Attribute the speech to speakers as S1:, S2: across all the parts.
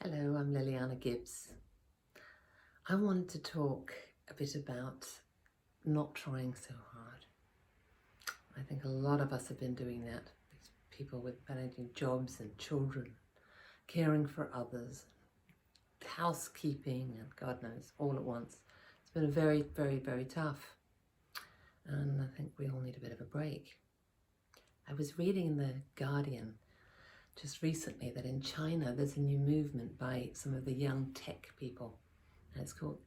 S1: Hello, I'm Lilliana Gibbs. I wanted to talk a bit about not trying so hard. I think a lot of us have been doing that. People with managing jobs and children, caring for others, housekeeping, and God knows, all at once. It's been a very, very, very tough. And I think we all need a bit of a break. I was reading in The Guardian just recently that in China there's a new movement by some of the young tech people, and it's called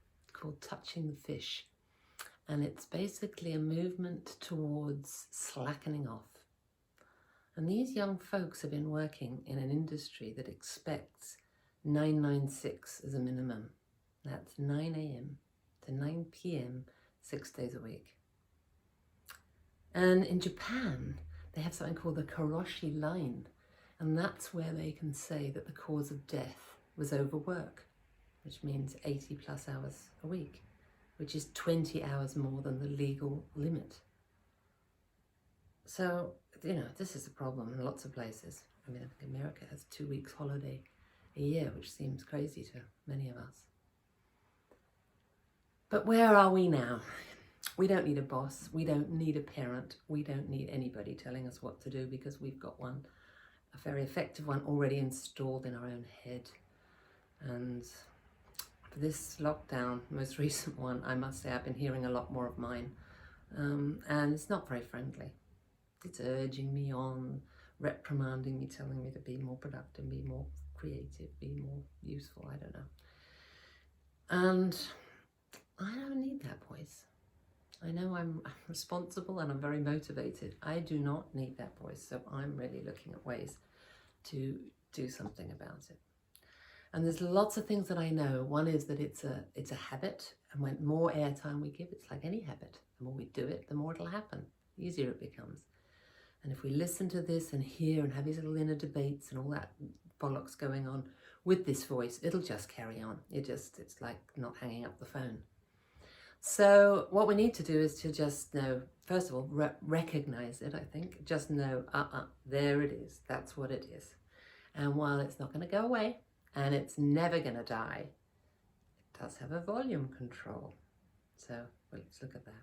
S1: Touching the Fish, and it's basically a movement towards slackening off. And these young folks have been working in an industry that expects 996 as a minimum. That's 9 a.m. to 9 p.m. 6 days a week. And in Japan they have something called the Karoshi line, and that's where they can say that the cause of death was overwork, which means 80 plus hours a week, which is 20 hours more than the legal limit. So, this is a problem in lots of places. I mean, I think America has 2 weeks holiday a year, which seems crazy to many of us. But where are we now? We don't need a boss. We don't need a parent. We don't need anybody telling us what to do, because we've got one, a very effective one, already installed in our own head. And for this lockdown, most recent one, I must say I've been hearing a lot more of mine, and it's not very friendly. It's urging me on, reprimanding me, telling me to be more productive, be more creative, be more useful, I don't know. And I don't need that voice. I know I'm responsible and I'm very motivated. I do not need that voice, so I'm really looking at ways to do something about it. And there's lots of things that I know. One is that it's a habit, and when more airtime we give, it's like any habit. The more we do it, the more it'll happen, the easier it becomes. And if we listen to this and hear and have these little inner debates and all that bollocks going on with this voice, it'll just carry on. It's like not hanging up the phone. So what we need to do is to just know, first of all, recognize it, I think. Just know, there it is. That's what it is. And while it's not going to go away and it's never going to die, it does have a volume control. So let's look at that.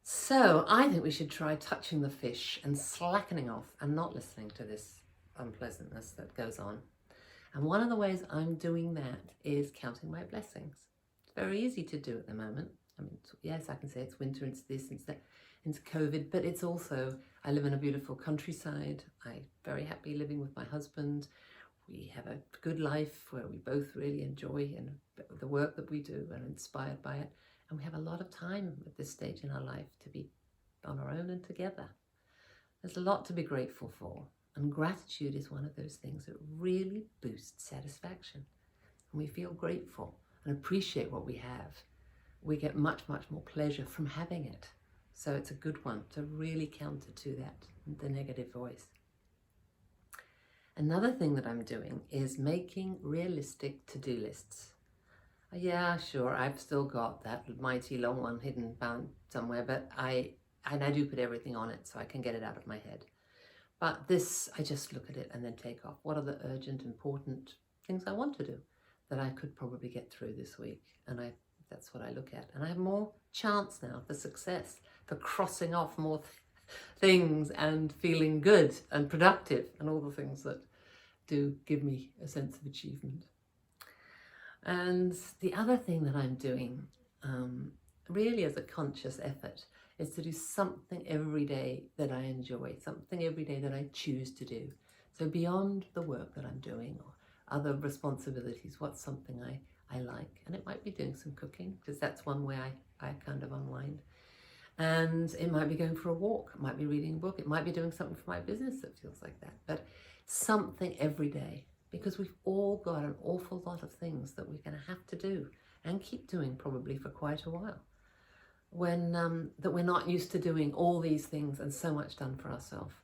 S1: So I think we should try touching the fish and slackening off and not listening to this unpleasantness that goes on. And one of the ways I'm doing that is counting my blessings. Very easy to do at the moment. I mean, yes, I can say it's winter, it's this, it's that, it's COVID, but it's also, I live in a beautiful countryside. I'm very happy living with my husband. We have a good life where we both really enjoy the work that we do and are inspired by it. And we have a lot of time at this stage in our life to be on our own and together. There's a lot to be grateful for. And gratitude is one of those things that really boosts satisfaction. When we feel grateful and appreciate what we have, we get much, much more pleasure from having it. So it's a good one to really counter to that, the negative voice. Another thing that I'm doing is making realistic to-do lists. Yeah, sure, I've still got that mighty long one hidden bound somewhere, but I do put everything on it so I can get it out of my head. But this, I just look at it and then take off. What are the urgent, important things I want to do that I could probably get through this week? And that's what I look at. And I have more chance now for success, for crossing off more things and feeling good and productive and all the things that do give me a sense of achievement. And the other thing that I'm doing, really as a conscious effort, is to do something every day that I enjoy, something every day that I choose to do. So beyond the work that I'm doing or other responsibilities, what's something I like? And it might be doing some cooking, because that's one way I kind of unwind. And it might be going for a walk, it might be reading a book, it might be doing something for my business that feels like that. But something every day, because we've all got an awful lot of things that we're going to have to do and keep doing probably for quite a while. When that we're not used to doing all these things and so much done for ourselves.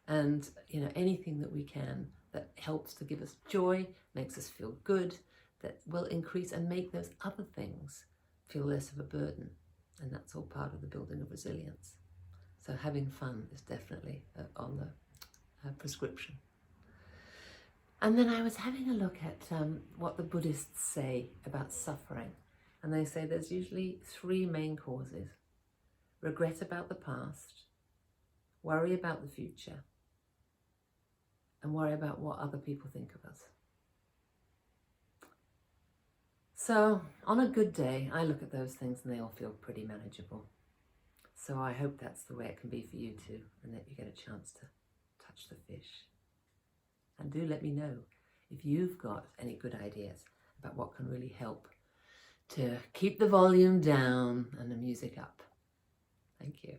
S1: And anything that we can that helps to give us joy, makes us feel good, that will increase and make those other things feel less of a burden. And that's all part of the building of resilience. So having fun is definitely on the prescription. And then I was having a look at what the Buddhists say about suffering. And they say there's usually 3 main causes: regret about the past, worry about the future, and worry about what other people think of us. So on a good day, I look at those things and they all feel pretty manageable. So I hope that's the way it can be for you too, and that you get a chance to touch the fish. And do let me know if you've got any good ideas about what can really help to keep the volume down and the music up. Thank you.